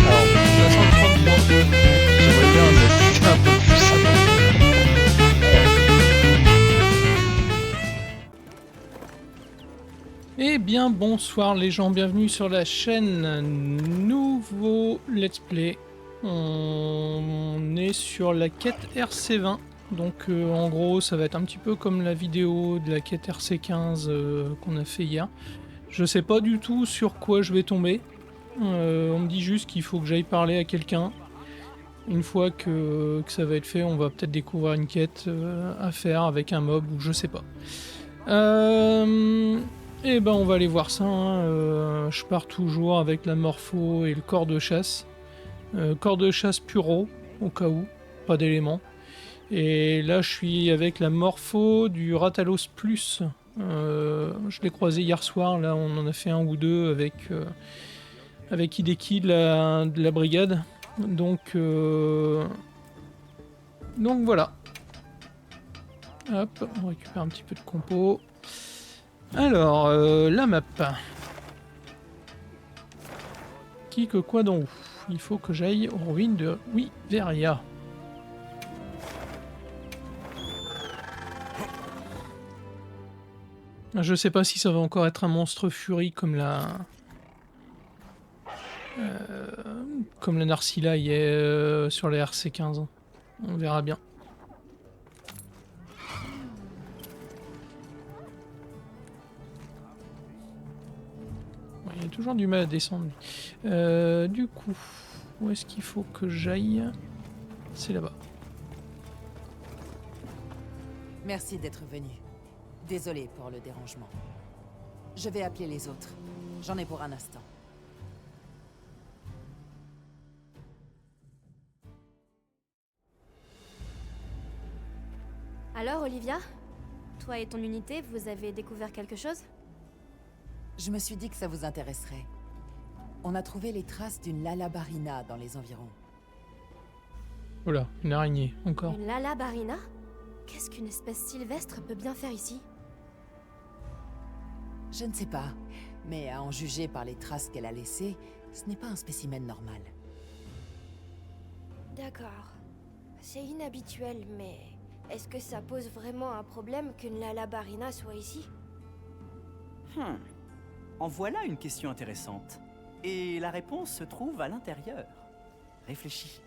Alors, 533. J'aimerais bien, mais c'est un peu plus simple. Eh bien bonsoir les gens, bienvenue sur la chaîne. Nouveau let's play. On est sur la quête RC20. Donc en gros ça va être un petit peu comme la vidéo de la quête RC15 qu'on a fait hier. Je sais pas du tout sur quoi je vais tomber. On me dit juste qu'il faut que j'aille parler à quelqu'un. Une fois que ça va être fait, on va peut-être découvrir une quête à faire avec un mob ou je sais pas. Et ben on va aller voir ça, hein. Je pars toujours avec la morpho et le corps de chasse. Corps de chasse puro, au cas où, pas d'éléments. Et là je suis avec la morpho du Ratalos Plus. Je l'ai croisé hier soir, là on en a fait un ou deux avec Hideki de la brigade. Donc voilà. Hop, on récupère un petit peu de compo. Alors, la map. Qui que quoi donc où? Il faut que j'aille aux ruines de Wyveria. Je sais pas si ça va encore être un monstre furie comme comme la Narcilla y est sur la RC15. On verra bien. Il y a toujours du mal à descendre. Du coup, où est-ce qu'il faut que j'aille? C'est là-bas. Merci d'être venu. Désolé pour le dérangement. Je vais appeler les autres. J'en ai pour un instant. Alors, Olivia? Toi et ton unité, vous avez découvert quelque chose? Je me suis dit que ça vous intéresserait. On a trouvé les traces d'une Lalabarina dans les environs. Oula, une araignée, encore. Une Lalabarina? Qu'est-ce qu'une espèce sylvestre peut bien faire ici? Je ne sais pas, mais à en juger par les traces qu'elle a laissées, ce n'est pas un spécimen normal. D'accord. C'est inhabituel, mais... est-ce que ça pose vraiment un problème qu'une Lalabarina soit ici? En voilà une question intéressante. Et la réponse se trouve à l'intérieur. Réfléchis.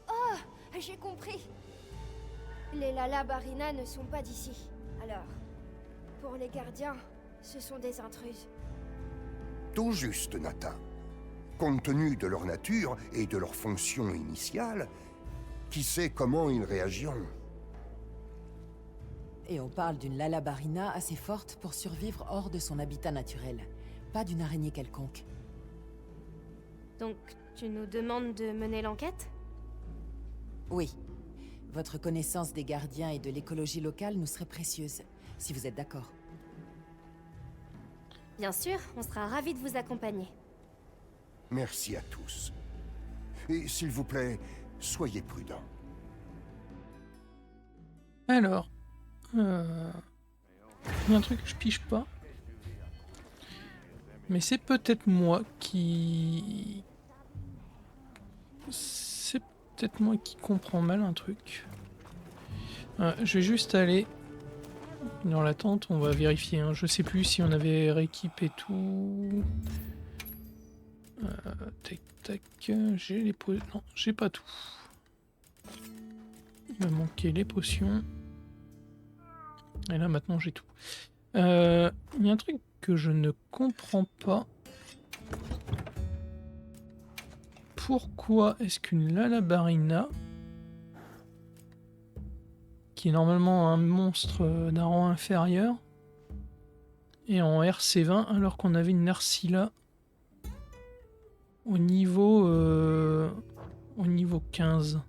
Oh, j'ai compris. Les Lalabarina ne sont pas d'ici. Alors, pour les gardiens, ce sont des intruses. Tout juste, Nathan. Compte tenu de leur nature et de leur fonction initiale, qui sait comment ils réagiront? Et on parle d'une Lalabarina assez forte pour survivre hors de son habitat naturel. Pas d'une araignée quelconque. Donc, tu nous demandes de mener l'enquête? Oui. Votre connaissance des gardiens et de l'écologie locale nous serait précieuse, si vous êtes d'accord. Bien sûr, on sera ravis de vous accompagner. Merci à tous. Et s'il vous plaît, soyez prudents. Alors, il y a un truc que je pige pas. Mais c'est peut-être moi qui... C'est peut-être moi qui comprends mal un truc. Je vais juste aller dans la tente, on va vérifier. Hein. Je sais plus si on avait rééquipé tout. Tac tac, j'ai les potions. Non, j'ai pas tout. Il m'a manqué les potions. Et là maintenant j'ai tout. Il y a un truc que je ne comprends pas. Pourquoi est-ce qu'une Lalabarina, qui est normalement un monstre d'un rang inférieur, est en RC20 alors qu'on avait une Narcilla au niveau 15.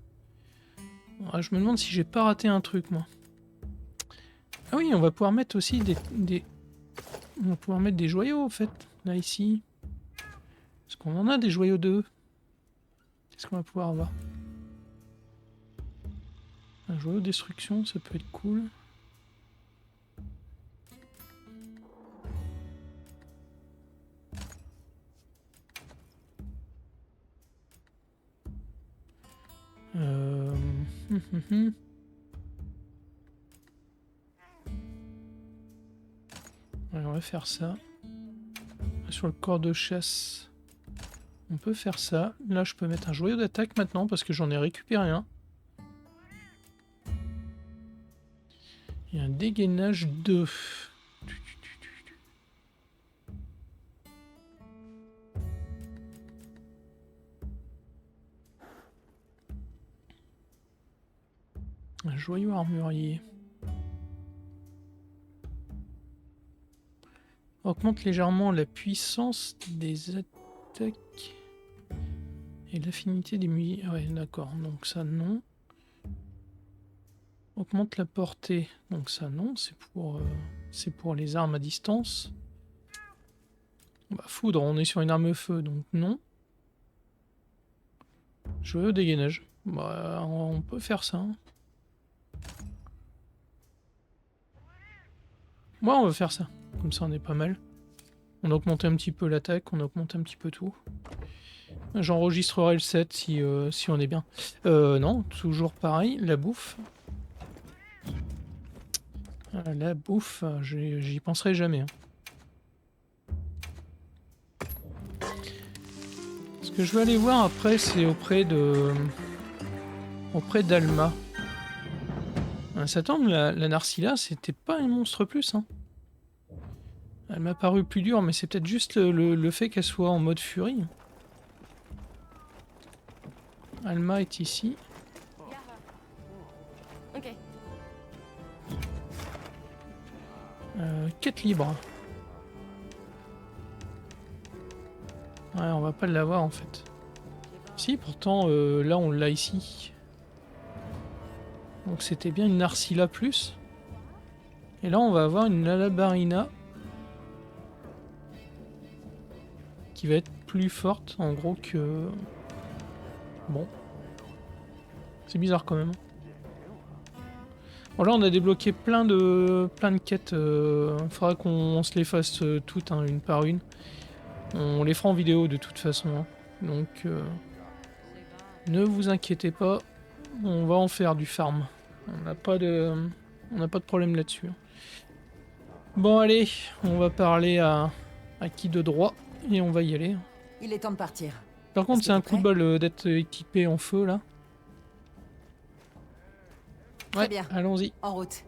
Alors, je me demande si j'ai pas raté un truc moi. Ah oui, on va pouvoir mettre aussi on va pouvoir mettre des joyaux en fait, là ici. Parce qu'on en a des joyaux d'eux. Qu'est-ce qu'on va pouvoir avoir? Un joyau destruction, ça peut être cool. Ouais, on va faire ça. Sur le corps de chasse, on peut faire ça. Là, je peux mettre un joyau d'attaque maintenant parce que j'en ai récupéré un. Et un dégainage 2. Un joyau armurier. Augmente légèrement la puissance des attaques et l'affinité des musiques. Ouais, d'accord, donc ça non. Augmente la portée, donc ça non, c'est pour les armes à distance. Bah, foudre, on est sur une arme feu, donc non. Joyau dégainage. Bah, on peut faire ça. Hein. Ouais, on va faire ça. Comme ça, on est pas mal. On a augmenté un petit peu l'attaque, on a augmenté un petit peu tout. J'enregistrerai le set si on est bien. Non, toujours pareil, la bouffe. La bouffe, j'y penserai jamais. Hein. Ce que je vais aller voir après, c'est auprès d'Alma. Ça tombe, la Narcilla, c'était pas un monstre plus. Hein. Elle m'a paru plus dure, mais c'est peut-être juste le fait qu'elle soit en mode furie. Alma est ici. Ok. Quête libre. Ouais, on va pas l'avoir en fait. Si, pourtant, là on l'a ici. Donc c'était bien une Narcilla plus. Et là on va avoir une Lalabarina. Qui va être plus forte en gros que... Bon. C'est bizarre quand même. Bon là on a débloqué plein de quêtes. Il faudra qu'on se les fasse toutes, hein, une par une. On les fera en vidéo de toute façon. Hein. Donc ne vous inquiétez pas. On va en faire du farm. On n'a pas de problème là-dessus. Bon allez, on va parler à qui de droit. Et on va y aller. Il est temps de partir. Par contre, Est-ce c'est que un t'es coup de bol d'être équipé en feu, là. Très Ouais, bien. allons-y. En route.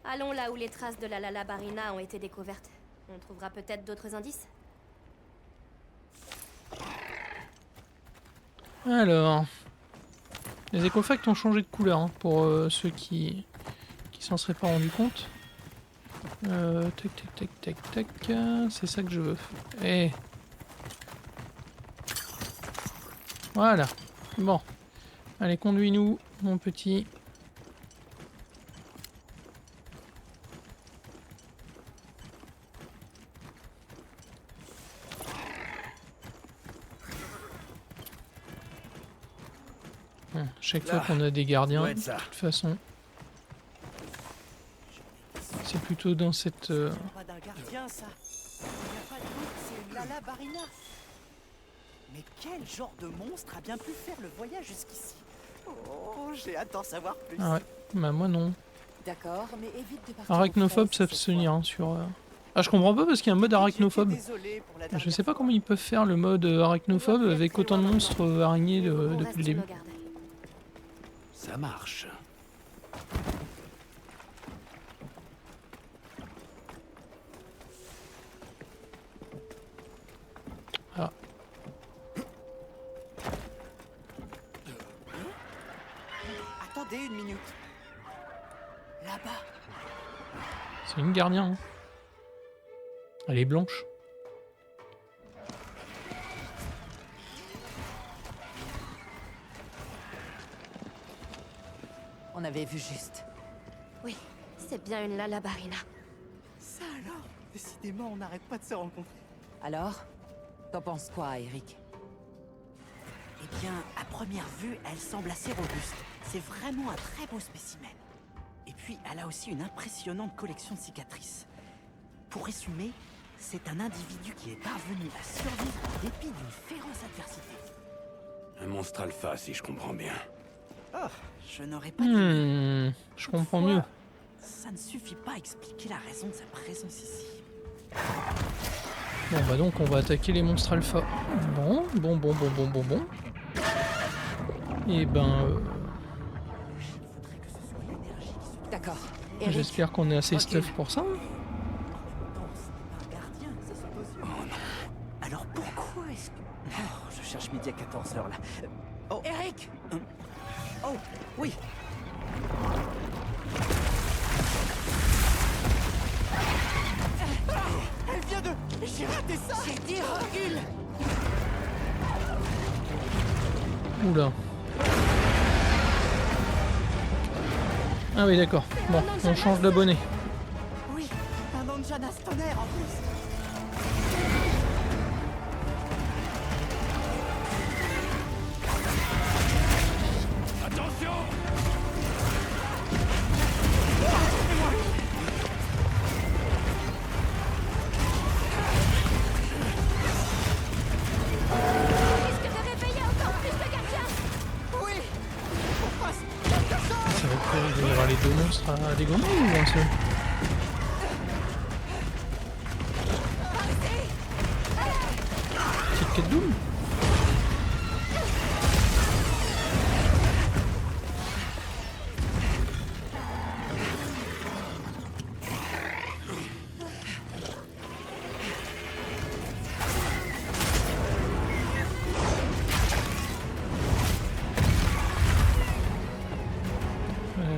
Allons là où les traces de la Lalabarina ont été découvertes. On trouvera peut-être d'autres indices. Alors... Les écofacts ont changé de couleur, hein, pour ceux qui s'en seraient pas rendu compte. Tac, tac, tac, tac, tac. C'est ça que je veux. Eh. Voilà. Bon. Allez, conduis-nous, mon petit. Chaque fois qu'on a des gardiens, de toute façon, c'est plutôt dans cette... Pas d'un gardien, ça. Il n'y a pas de doute, c'est une Lalabarina. Mais quel genre de monstre a bien pu faire le voyage jusqu'ici? Oh, j'ai hâte d'en savoir plus. Ah ouais, bah moi non. D'accord, mais évite de partir. Arachnophobe aux fraises s'abstenir cette hein, sur... Ah je comprends pas parce qu'il y a un mode arachnophobe. Désolé pour la Je dernière sais pas fois. comment ils peuvent faire le mode arachnophobe avec autant de monstres araignées On depuis reste le sur début. nos gardes. Ça marche. Ah. Attendez une minute. Là-bas. C'est une gardien. Hein. Elle est blanche. On avait vu juste. Oui, c'est bien une Lalabarina. Ça alors, décidément, on n'arrête pas de se rencontrer. Alors, t'en penses quoi, Eric? Eh bien, à première vue, elle semble assez robuste. C'est vraiment un très beau spécimen. Et puis, elle a aussi une impressionnante collection de cicatrices. Pour résumer, c'est un individu qui est parvenu à survivre en dépit d'une féroce adversité. Un monstre alpha, si je comprends bien. Oh, je n'aurais pas dit. Je comprends mieux. Ça ne suffit pas à expliquer la raison de sa présence ici. Bon bah donc on va attaquer les monstres alpha. Bon. Et ben... D'accord. j'espère qu'on est assez stuff pour ça. Alors pourquoi est-ce que... Oh, je cherche midi à 14h là. Oh, Eric. Oh, oui. Elle vient de... J'ai raté ça. J'ai dit recule. Oula. Ah oui d'accord. Bon, on change d'abonné. Oui, un Anjanas tonnerre en plus. Attention! Risque de réveiller encore plus de gardiens. Oui. On passe quelque chose. Ça va être quoi? Il va y avoir les deux monstres à dégommer ou un seul? Petite quête Doom?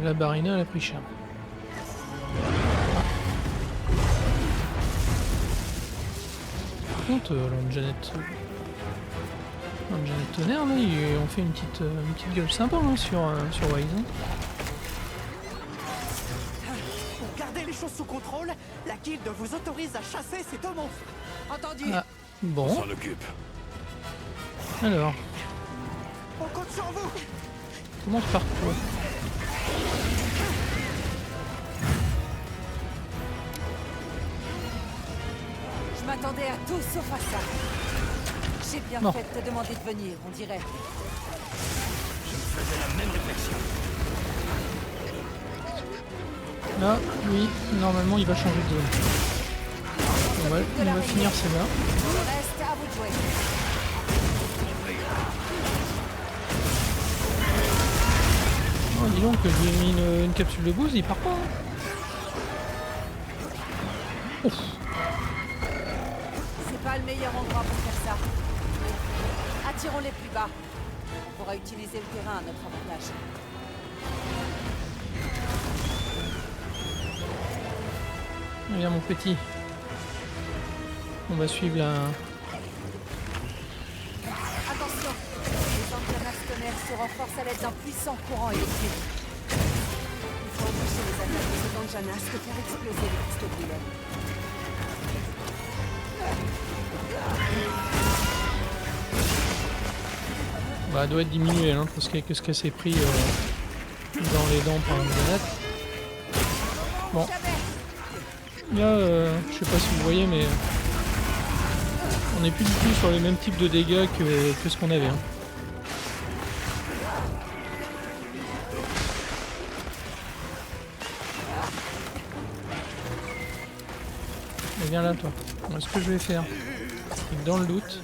La Barina, elle a pris cher. Par contre, l'Anjanet Tonnerre, là, ils ont fait une petite gueule sympa hein, sur Wise. Hein. Pour garder les choses sous contrôle, la guilde vous autorise à chasser ces deux monstres. Entendu. Ah, On bon, s'en occupe. alors, On compte sur vous. comment se parcourt? Je m'attendais à tout sauf à ça. J'ai bien Bon. fait de te demander de venir, on dirait. Je me faisais la même réflexion. Là, oui, normalement, il va changer de zone. On va finir celle-là. Le reste, à vous de jouer. Oh, dis donc, je lui ai mis une capsule de boost, il part pas. Hein. Ouf. C'est pas le meilleur endroit pour faire ça. Attirons-les plus bas. On pourra utiliser le terrain à notre avantage. Viens mon petit. On va suivre la... Attention, les Anjanas tonnerres se renforcent à l'aide d'un puissant courant électrique. Il faut empêcher les attaques de ces Anjanas de faire exploser les pistes brûlantes. Bah, elle doit être diminuée, hein, parce qu'avec ce qu'elle s'est pris dans les dents par un grenade. Bon. Là, je sais pas si vous voyez, mais on n'est plus du tout sur les mêmes types de dégâts que ce qu'on avait. Hein. Et viens là, toi. Alors, ce que je vais faire, c'est que dans le loot,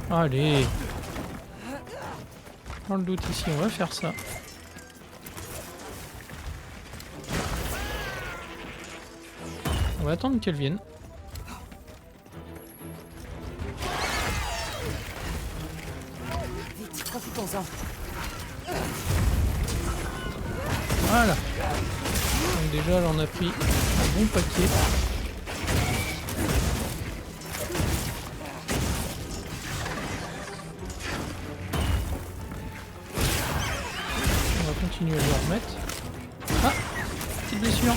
allez, dans le doute ici, on va faire ça. On va attendre qu'elle vienne. Vite, profitons-en. Voilà. Donc déjà, elle en a pris un bon paquet. On va continuer à le remettre. Ah, petite blessure.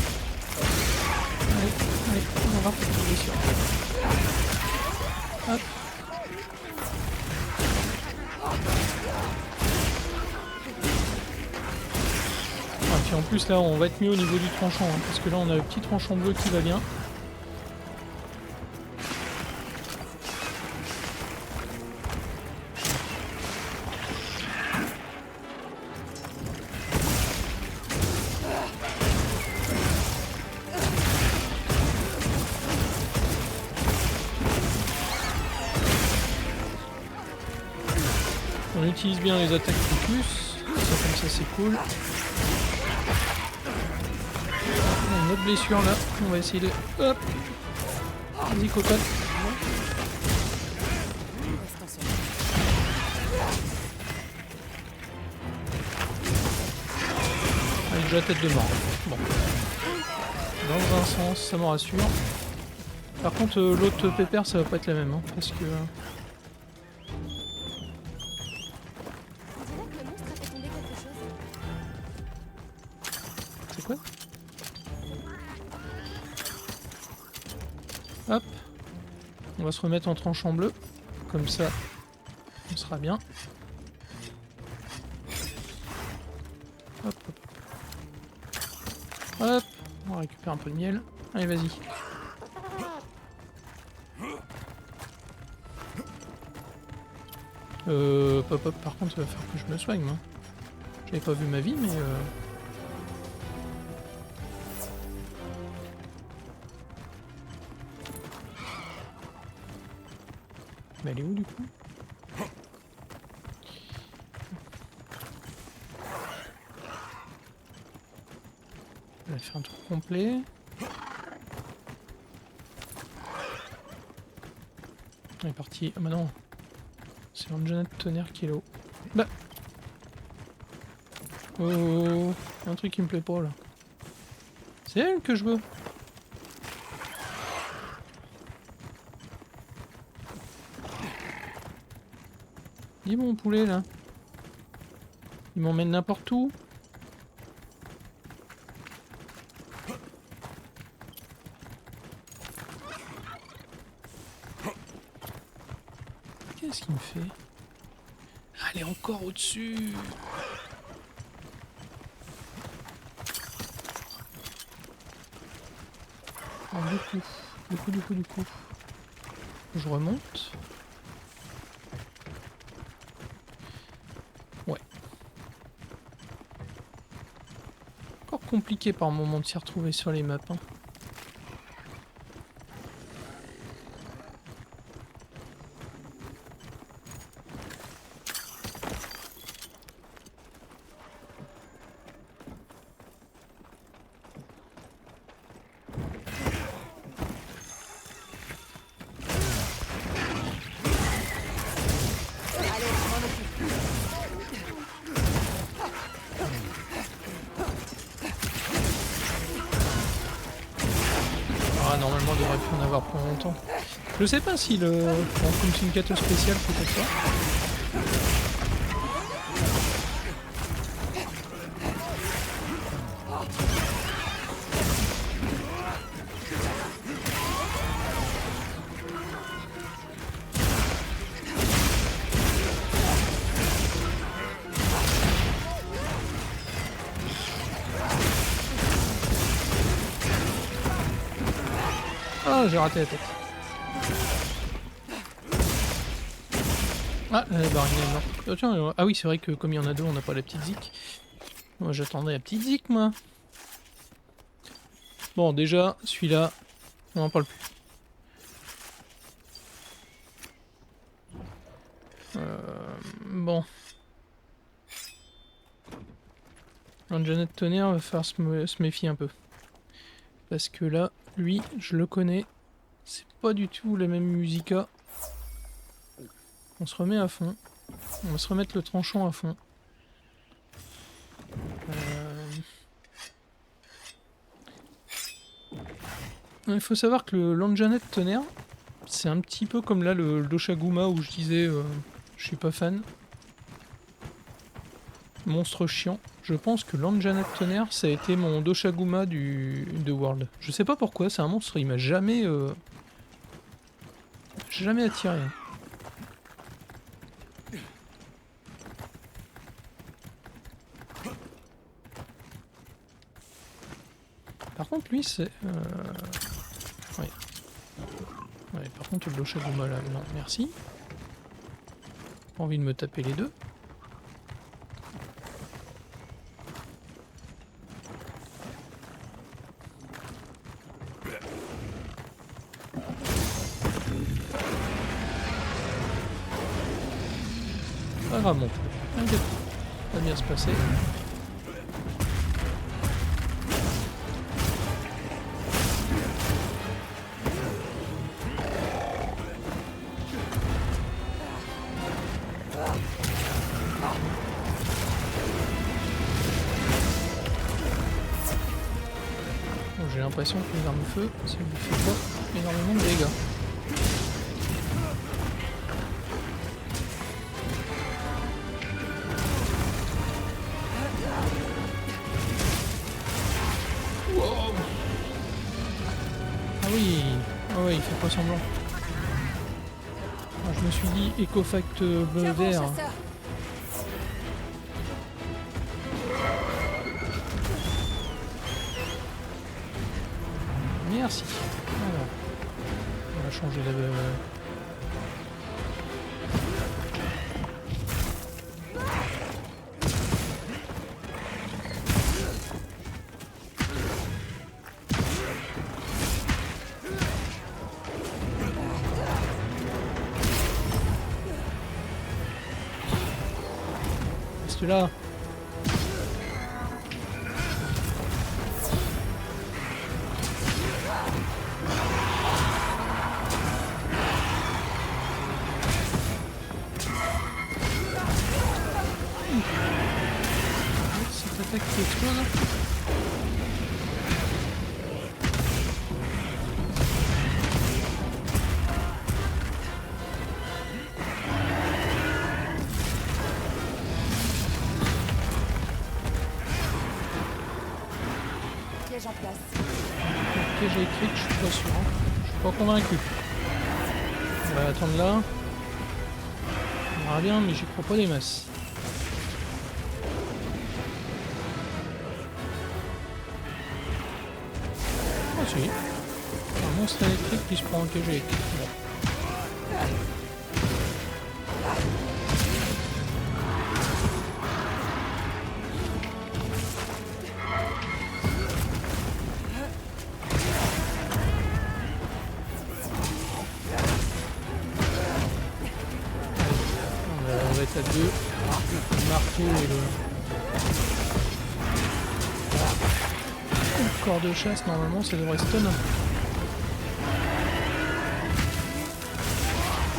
Allez, on va voir cette petite blessure. Hop. Ah, puis en plus là on va être mieux au niveau du tranchant, hein, parce que là on a le petit tranchant bleu qui va bien. On utilise bien les attaques focus, ça comme ça c'est cool. On a une autre blessure là, on va essayer de... Hop. Vas-y cocotte. Avec déjà tête de mort. Bon. Dans un sens, ça me rassure. Par contre l'autre pépère ça va pas être la même, hein, parce que... On dirait que le monstre a fait tomber quelque chose. C'est quoi? Hop. On va se remettre en tranchant bleu. Comme ça, on sera bien. Hop, hop. Hop. On récupère un peu de miel. Allez, vas-y. Pop, hop. Par contre, il va falloir que je me soigne, moi. J'avais pas vu ma vie, mais... Mais elle est où du coup? Elle a fait un tour complet. Elle est partie. Ah bah non. C'est Anjanette Tonnerre qui est là-haut. Bah. Oh, un truc qui me plaît pas là. C'est elle que je veux. Dis mon poulet là. Il m'emmène n'importe où. Qu'est-ce qu'il me fait? Ah, elle est encore au-dessus. Ah, du coup. Je remonte. Ouais. Encore compliqué par moment de s'y retrouver sur les maps. Hein. Normalement, il aurait pu en avoir pour longtemps. Je sais pas si le... Bon, comme c'est une carte spéciale, peut-être pas. Ah, j'ai raté la tête. Ah, la barine est morte. Oh, tiens, ah oui, c'est vrai que comme il y en a deux, on n'a pas la petite zik. Moi, j'attendais la petite zik, moi. Bon, déjà, celui-là, on n'en parle plus. Bon. Anjanette Tonnerre va falloir se méfier un peu. Parce que là, lui, je le connais. C'est pas du tout la même musica. On se remet à fond. On va se remettre le tranchant à fond. Il faut savoir que le l'Anjanette Tonnerre, c'est un petit peu comme là le Doshaguma où je disais je suis pas fan. Monstre chiant. Je pense que l'Anjanette Tonnerre, ça a été mon Doshaguma de World. Je sais pas pourquoi, c'est un monstre, il m'a jamais jamais à tirer. Par contre, lui, c'est... Ouais. Ouais, par contre, le blochage du malade, non, merci. Pas envie de me taper les deux. Pas grave, mon poulet. T'inquiète pas. Ça va bien se passer. Bon, j'ai l'impression que les armes de feu, ça lui fait pas énormément de dégâts. Ah oui, ah ouais, il fait pas semblant. Ah, je me suis dit Ecofact bleu Tiens bon, vert. chasseur. Merci. Alors, on va changer la. Reste là. Cette attaque qui explose. Piège en place. Piège électrique, je suis pas sûr. Hein. Je suis pas convaincu. On va attendre là. On verra bien, mais j'y crois pas des masses. Ah si. Un monstre électrique qui se prend un piège électrique. Bon. On va être à deux. Le marteau et le corps de chasse, normalement, ça devrait stun.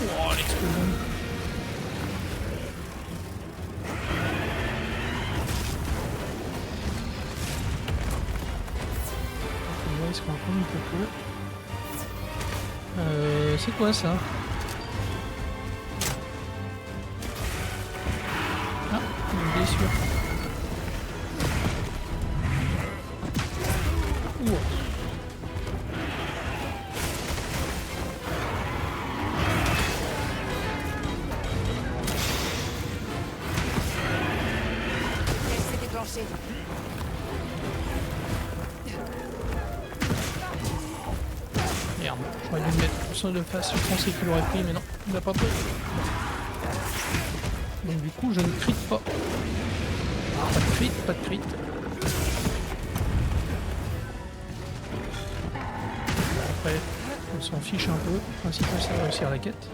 Oh, l'explosion. On risque encore un peu. C'est quoi ça? Ah, une blessure. Ouah. Elle s'est déclenchée. Merde, j'aurais dû me mettre tout ça de face, je pensais qu'il aurait pris, mais non, il l'a pas pris. Donc du coup, je ne crit pas. Pas de crit, pas de crit. Après, on s'en fiche un peu. Le principal, c'est de réussir la quête.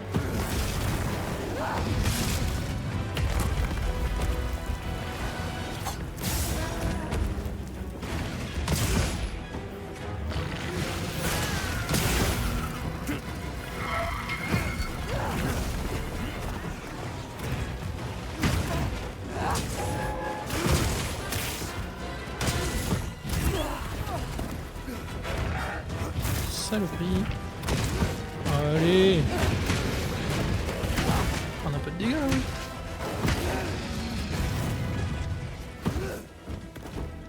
Saloperie. Allez. On a un peu de dégâts, oui.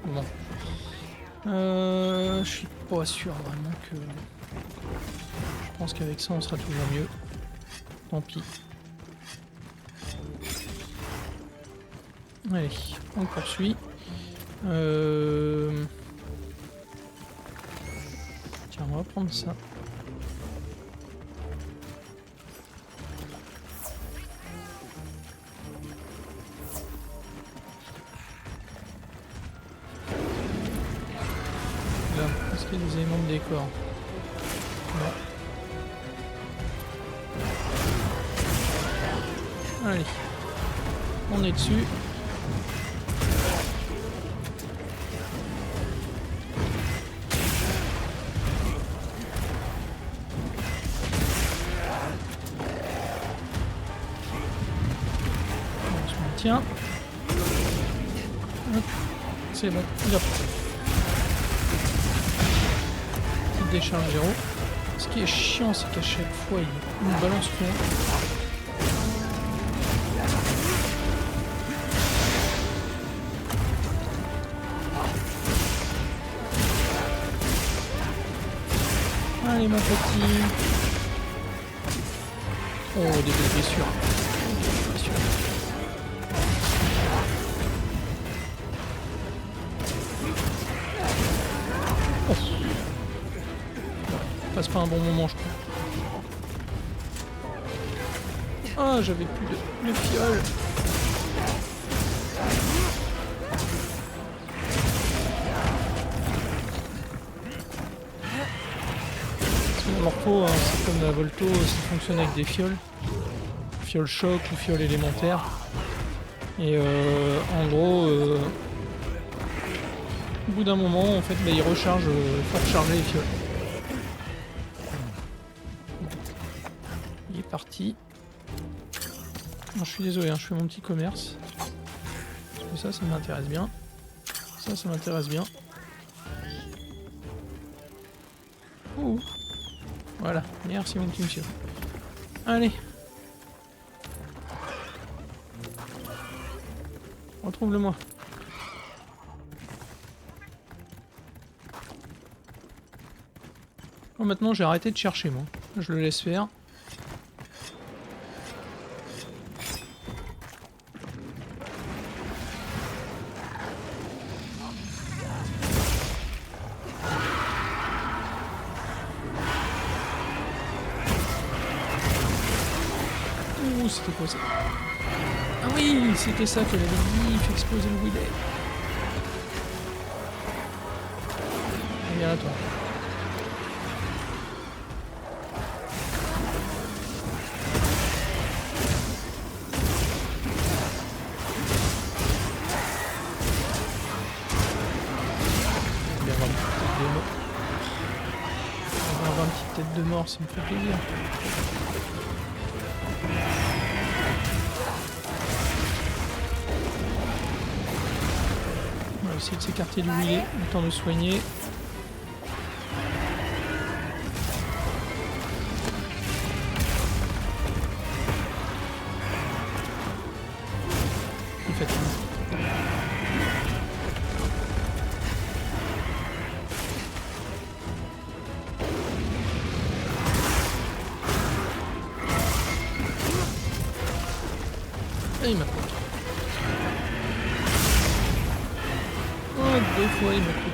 Bon. Je suis pas sûr vraiment que... Je pense qu'avec ça on sera toujours mieux. Tant pis. Allez, on poursuit. Tiens, on va prendre ça. Là, est-ce qu'il y a des éléments de décor? Non. Allez, on est dessus. On se maintient. Hop. C'est bon, il a pris. Petite décharge 0. Ce qui est chiant, c'est qu'à chaque fois, il nous balance tout. Allez mon petit. Oh, des blessures. Des blessures. Oh. Passe pas un bon moment, je crois. Ah, j'avais plus de fiole. Morpho, hein, c'est comme la Volto, ça fonctionne avec des fioles. Fioles choc ou fioles élémentaires. Et en gros, au bout d'un moment, en fait, bah, il recharge, faut recharger les fioles. Il est parti. Non, je suis désolé, hein, je fais mon petit commerce. Parce que ça m'intéresse bien. Ça m'intéresse bien. Ouh. Voilà, merci mon petit monsieur. Allez. Retrouve-le-moi. Bon, maintenant j'ai arrêté de chercher moi. Je le laisse faire. C'était quoi ça? Ah oui, c'était ça qu'elle avait dit, il fait exploser le Willet. Viens à toi. Il va y avoir une petite tête de mort. Il va y avoir une petite tête de mort, ça me fait plaisir. On va essayer de s'écarter du Willet, le temps de soigner. Il fait tout. Et il m'a pris. Oh, 2 fois il m'a pris.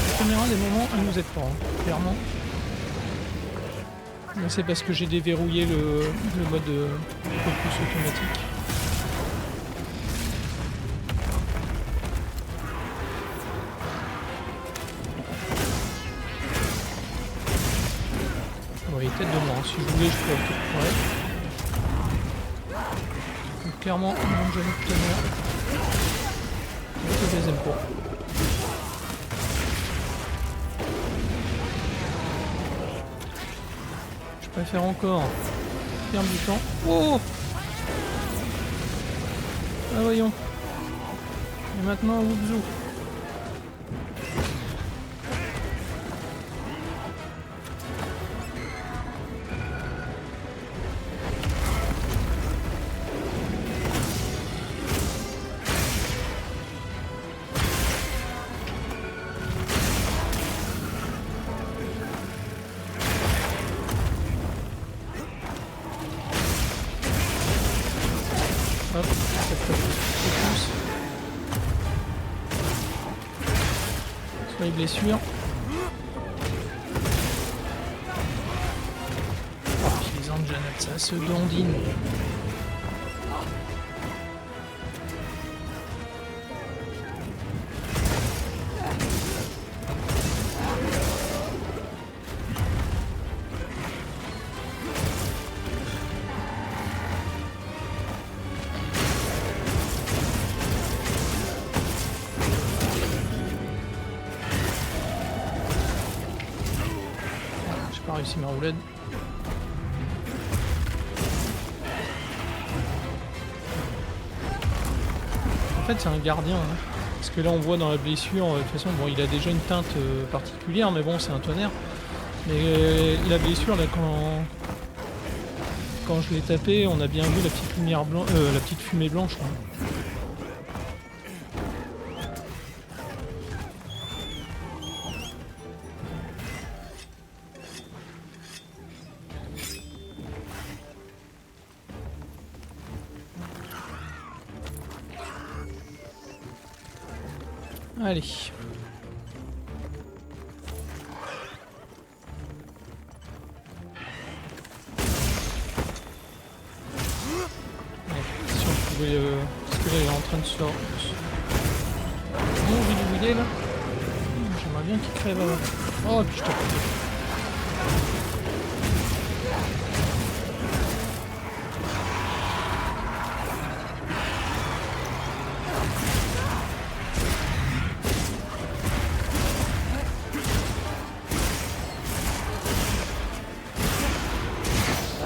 La caméra, des moments, elle nous aide pas, hein, clairement. Mais c'est parce que j'ai déverrouillé le mode focus automatique. Oui, tête de mort, si je voulais je pourrais peut-être. Ouais. Donc clairement, on manque jamais de tonnerre. Je les aime pas. Je préfère encore perdre du temps. Oh! Ah voyons. Et maintenant, Wubzou. Hop, peut-être pas plus. Sur les blessures. Oh, puis les Anjanat, ça se dandine. J'ai pas réussi ma roulade. En fait, c'est un gardien. Hein. Parce que là, on voit dans la blessure, de toute façon, bon, il a déjà une teinte particulière, mais bon, c'est un tonnerre. Mais la blessure, là, quand je l'ai tapé, on a bien vu la petite lumière blanche, la petite fumée blanche. Hein. Allez. Si on pouvait... parce que là, il est en train de se... Bon, où il est là. J'aimerais bien qu'il crève avant. Oh putain.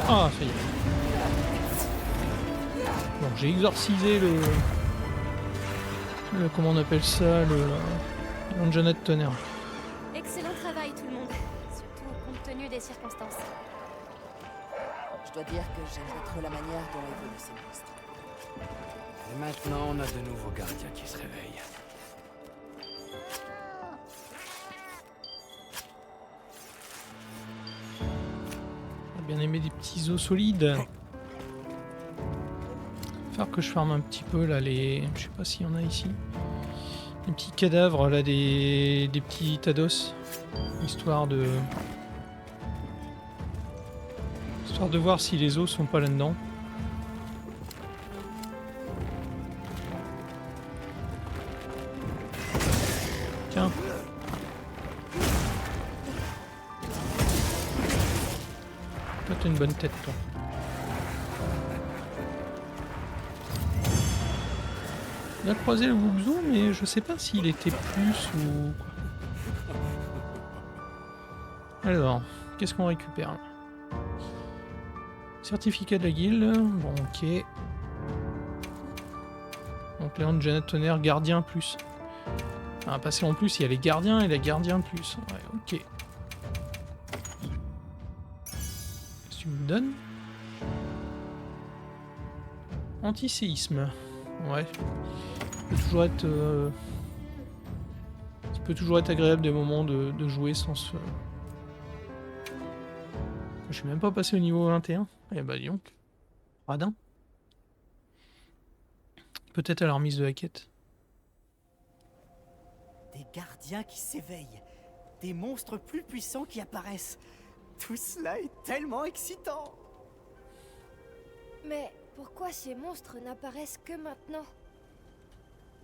Ah, ça y est. Bon, j'ai exorcisé le... Comment on appelle ça, l'Anjanat tonnerre. Excellent travail tout le monde, surtout compte tenu des circonstances. Je dois dire que j'aimerais trop la manière dont évoluent ces monstres. Et maintenant, on a de nouveaux gardiens qui se réveillent. J'ai bien aimé des petits os solides. Faire que je farme un petit peu là les... Je sais pas s'il y en a ici. Les petits cadavres là des petits tas d'os. Histoire de voir si les os sont pas là-dedans. Tiens. Toi t'as une bonne tête toi. Il a croisé le Wuxu, mais je sais pas s'il était plus ou quoi. Alors, qu'est-ce qu'on récupère là? Certificat de la guilde, bon ok. Donc Léon de Janet Tonnerre, gardien plus. Ah, parce qu'en plus il y a les gardiens et les gardiens plus. Ouais, ok. Qu'est-ce que tu me donnes? Antiséisme. Ouais. Ça peut toujours être agréable des moments de jouer sans se... Je suis même pas passé au niveau 21. Eh bah dis donc. Radin. Peut-être à la remise de la quête. Des gardiens qui s'éveillent. Des monstres plus puissants qui apparaissent. Tout cela est tellement excitant. Mais pourquoi ces monstres n'apparaissent que maintenant?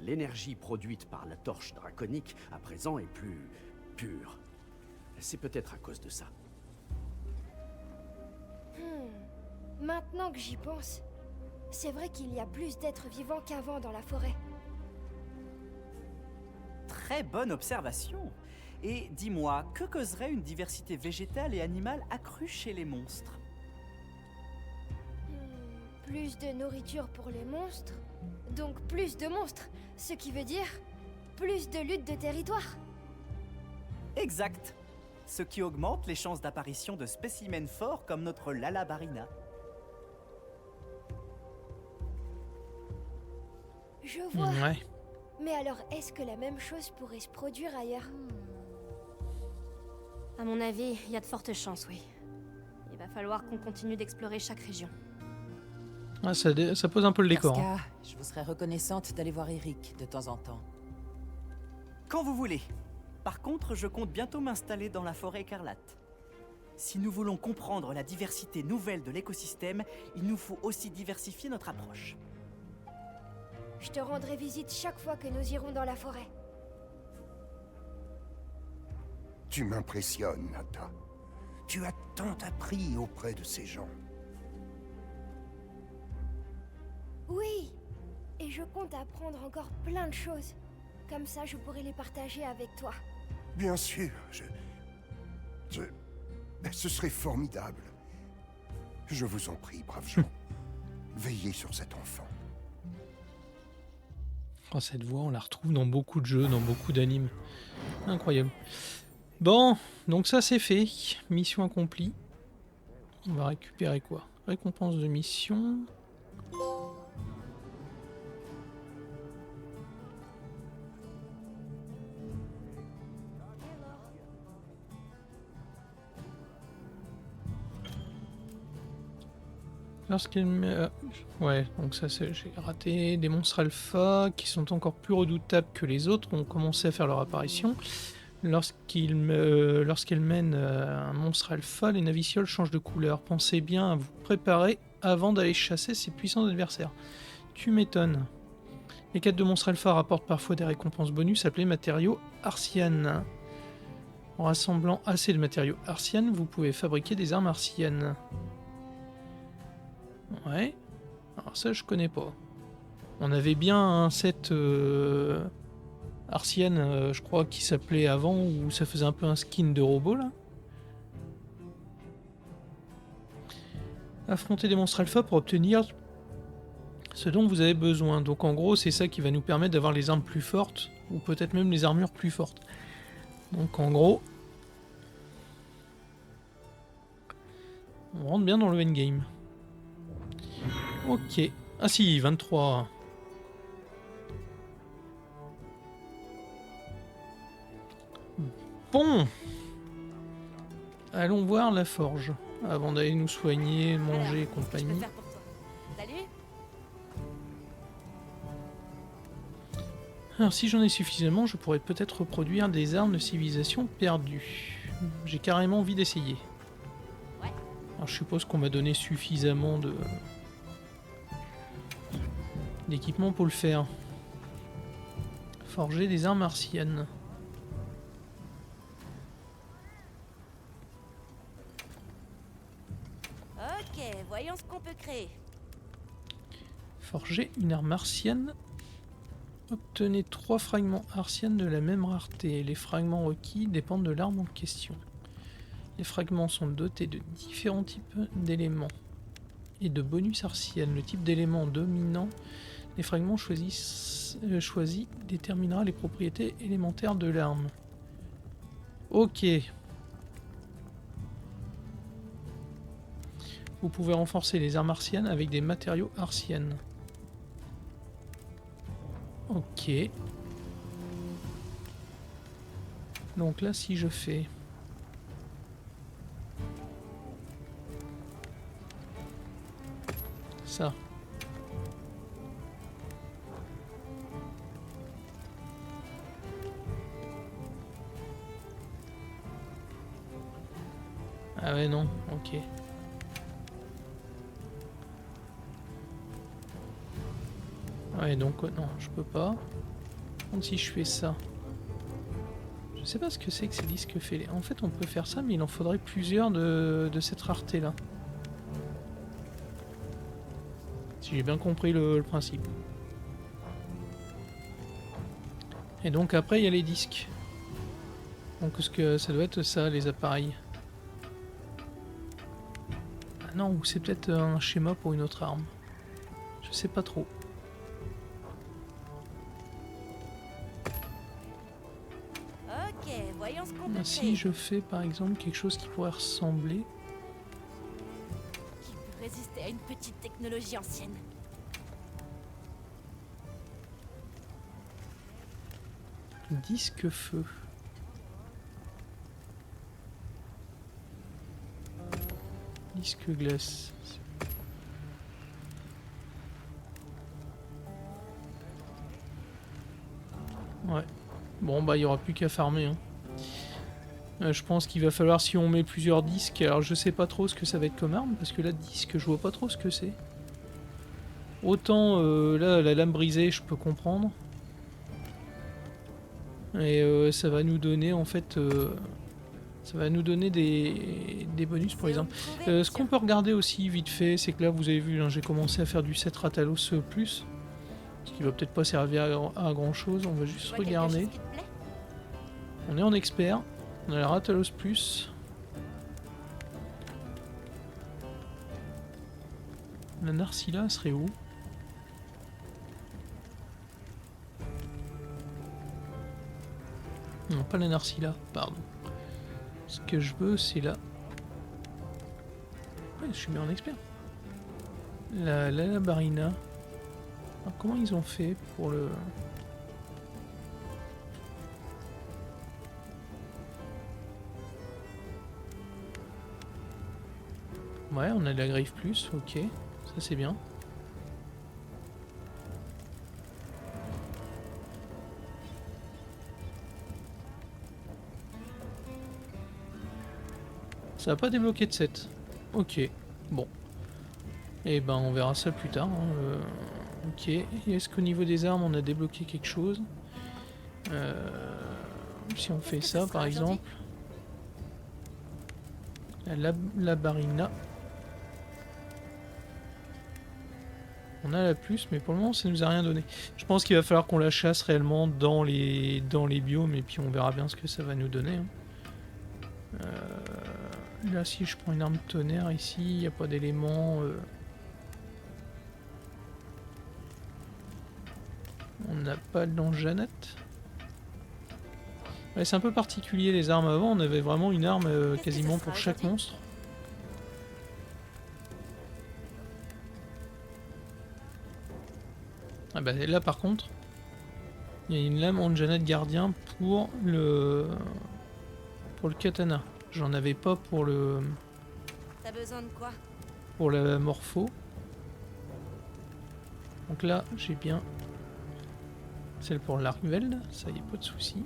L'énergie produite par la torche draconique, à présent, est plus pure. C'est peut-être à cause de ça. Maintenant que j'y pense, c'est vrai qu'il y a plus d'êtres vivants qu'avant dans la forêt. Très bonne observation. Et dis-moi, que causerait une diversité végétale et animale accrue chez les monstres? Plus de nourriture pour les monstres, donc plus de monstres, ce qui veut dire plus de lutte de territoire. Exact. Ce qui augmente les chances d'apparition de spécimens forts comme notre Lalabarina. Je vois. Ouais. Mais alors, est-ce que la même chose pourrait se produire ailleurs? À mon avis, il y a de fortes chances, oui. Il va falloir qu'on continue d'explorer chaque région. Ah, ça pose un peu le décor. Hein. Casca, je vous serais reconnaissante d'aller voir Eric de temps en temps. Quand vous voulez. Par contre, je compte bientôt m'installer dans la forêt écarlate. Si nous voulons comprendre la diversité nouvelle de l'écosystème, il nous faut aussi diversifier notre approche. Je te rendrai visite chaque fois que nous irons dans la forêt. Tu m'impressionnes, Nata. Tu as tant appris auprès de ces gens. Oui, et je compte apprendre encore plein de choses. Comme ça, je pourrai les partager avec toi. Bien sûr, ce serait formidable. Je vous en prie, braves gens. Veillez sur cet enfant. Oh, cette voix, on la retrouve dans beaucoup de jeux, dans beaucoup d'animes. Incroyable. Bon, donc ça c'est fait. Mission accomplie. On va récupérer quoi? Récompense de mission. Ouais, donc ça j'ai raté. Des monstres alpha qui sont encore plus redoutables que les autres ont commencé à faire leur apparition. Lorsqu'elles mènent un monstre alpha, les navicioles changent de couleur. Pensez bien à vous préparer avant d'aller chasser ces puissants adversaires. Tu m'étonnes. Les quêtes de monstres alpha rapportent parfois des récompenses bonus appelées matériaux arsianes. En rassemblant assez de matériaux arsianes, vous pouvez fabriquer des armes arsianes. Ouais. Alors ça, je connais pas. On avait bien un set arsienne, je crois, qui s'appelait avant, où ça faisait un peu un skin de robot, là. Affronter des monstres alpha pour obtenir ce dont vous avez besoin. Donc en gros, c'est ça qui va nous permettre d'avoir les armes plus fortes, ou peut-être même les armures plus fortes. Donc en gros, on rentre bien dans le endgame. Ok. Ah si, 23. Bon. Allons voir la forge, avant d'aller nous soigner, manger et compagnie. Salut. Alors si j'en ai suffisamment, je pourrais peut-être reproduire des armes de civilisation perdues. J'ai carrément envie d'essayer. Alors je suppose qu'on m'a donné suffisamment d'équipement pour le faire. Forger des armes martiennes. Ok, voyons ce qu'on peut créer. Forger une arme martienne. Obtenez 3 fragments arsiennes de la même rareté. Les fragments requis dépendent de l'arme en question. Les fragments sont dotés de différents types d'éléments et de bonus arsiennes. Le type d'élément dominant des fragments choisis déterminera les propriétés élémentaires de l'arme. Ok. Vous pouvez renforcer les armes arsiennes avec des matériaux arsiennes. Ok. Donc là, si je fais... ça. Ah ouais, non, ok. Ouais, donc non, je peux pas. Donc si je fais ça... Je sais pas ce que c'est que ces disques fêlés. En fait, on peut faire ça, mais il en faudrait plusieurs de cette rareté-là. Si j'ai bien compris le principe. Et donc après, il y a les disques. Donc est-ce que ça doit être ça, les appareils? Ah non, ou c'est peut-être un schéma pour une autre arme. Je sais pas trop. Ok, voyons ce qu'on peut Si créer. je fais par exemple quelque chose qui pourrait ressembler... Qui peut résister à une petite technologie ancienne. Disque feu. Disque glace. Ouais. Bon, bah, il n'y aura plus qu'à farmer. Hein. Je pense qu'il va falloir, si on met plusieurs disques, alors je sais pas trop ce que ça va être comme arme, parce que là, disque, je vois pas trop ce que c'est. Autant, là, la lame brisée, je peux comprendre. Et ça va nous donner, en fait... ça va nous donner des bonus, par exemple. Ce qu'on peut regarder aussi, vite fait, c'est que là, vous avez vu, hein, j'ai commencé à faire du 7 Ratalos plus. Ce qui va peut-être pas servir à grand chose, on va juste regarder. On est en expert, on a la Ratalos plus. La Narcilla serait où? Non, pas la Narcilla, pardon. Ce que je veux, c'est là. Ouais, je suis bien en expert. La Labarina. Alors, comment ils ont fait pour le... Ouais, on a de la griffe plus, ok. Ça c'est bien. Ça va pas débloquer de 7. Ok, bon. Et ben on verra ça plus tard. Hein. Ok, est-ce qu'au niveau des armes on a débloqué quelque chose? Si on fait ça par exemple. La Barina. On a la plus, mais pour le moment ça nous a rien donné. Je pense qu'il va falloir qu'on la chasse réellement dans les biomes et puis on verra bien ce que ça va nous donner. Hein. Là si je prends une arme tonnerre ici, il n'y a pas d'éléments. On n'a pas de lance-janette. Ouais, c'est un peu particulier les armes avant, on avait vraiment une arme quasiment pour chaque monstre. Ah bah là par contre, il y a une lame en janette gardien pour le katana. J'en avais pas pour le... T'as besoin de quoi? Pour la morpho. Donc là j'ai bien celle pour l'Argveld, ça y est, pas de soucis.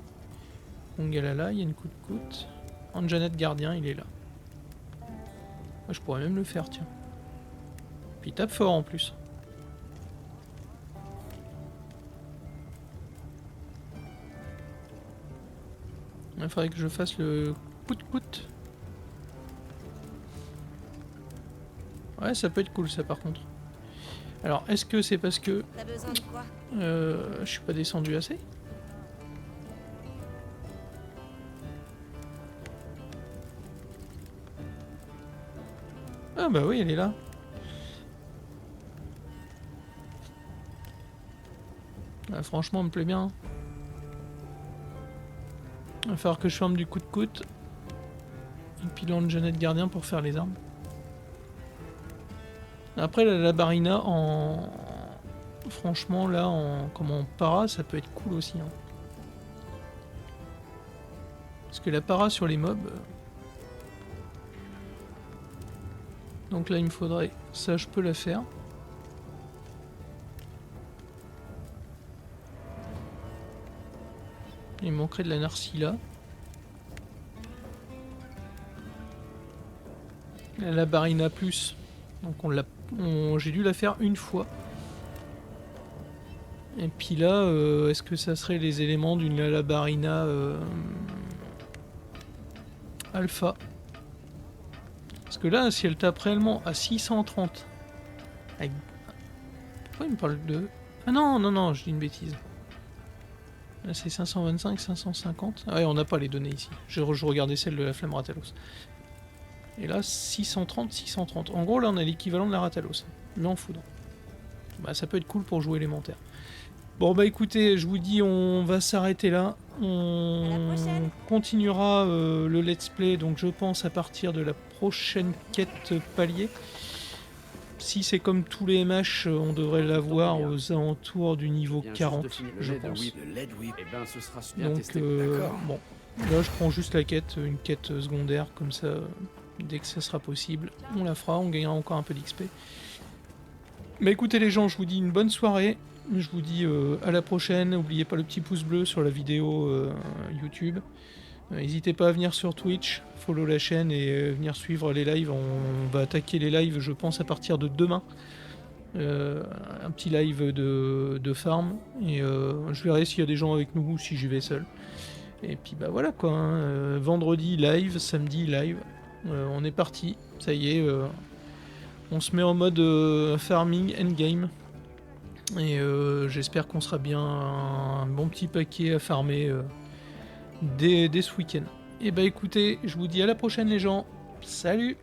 Ongalala, il y a une coup-de-coute. Anjanet gardien, il est là. Moi, je pourrais même le faire, tiens. Puis il tape fort en plus. Il faudrait que je fasse le coup-de-coute. Ouais, ça peut être cool ça par contre. Alors, est-ce que c'est parce que... T'as besoin de quoi? Je suis pas descendu assez? Ah bah oui, elle est là. Ah, franchement, elle me plaît bien. Il va falloir que je forme du coup-de-coute. Et puis l'Anjanette gardien pour faire les armes. Après, la Barina en... Franchement, là, comme en para, ça peut être cool aussi. Hein. Parce que la para sur les mobs... Donc là, il me faudrait... Ça, je peux la faire. Il me manquerait de la Narcilla. La Barina plus. Donc j'ai dû la faire une fois. Et puis là, est-ce que ça serait les éléments d'une Labarina alpha? Parce que là, si elle tape réellement à 630... Avec... Pourquoi il me parle de... Ah non, non, non, je dis une bêtise. Là, c'est 525, 550. Ah ouais, on n'a pas les données ici. Je regardais celle de la flamme Ratalos. Et là, 630, 630. En gros, là, on a l'équivalent de la Ratalos. Mais en foudre. Bah, ça peut être cool pour jouer élémentaire. Bon, bah écoutez, je vous dis, on va s'arrêter là. On continuera le let's play, donc je pense à partir de la prochaine quête palier. Si c'est comme tous les MH, on devrait l'avoir aux alentours du niveau 40, je pense. Donc, bon, là je prends juste la quête, une quête secondaire, comme ça, dès que ça sera possible, on la fera, on gagnera encore un peu d'XP. Mais écoutez les gens, je vous dis une bonne soirée, Je vous dis à la prochaine. N'oubliez pas le petit pouce bleu sur la vidéo YouTube. N'hésitez pas à venir sur Twitch, follow la chaîne et venir suivre les lives. On va attaquer les lives, je pense, à partir de demain. Un petit live de farm. Et je verrai s'il y a des gens avec nous ou si j'y vais seul. Et puis bah voilà quoi. Hein. Vendredi live, samedi live. On est parti. Ça y est. On se met en mode farming endgame. Et j'espère qu'on sera bien un bon petit paquet à farmer dès ce week-end. Et bah écoutez, je vous dis à la prochaine les gens. Salut!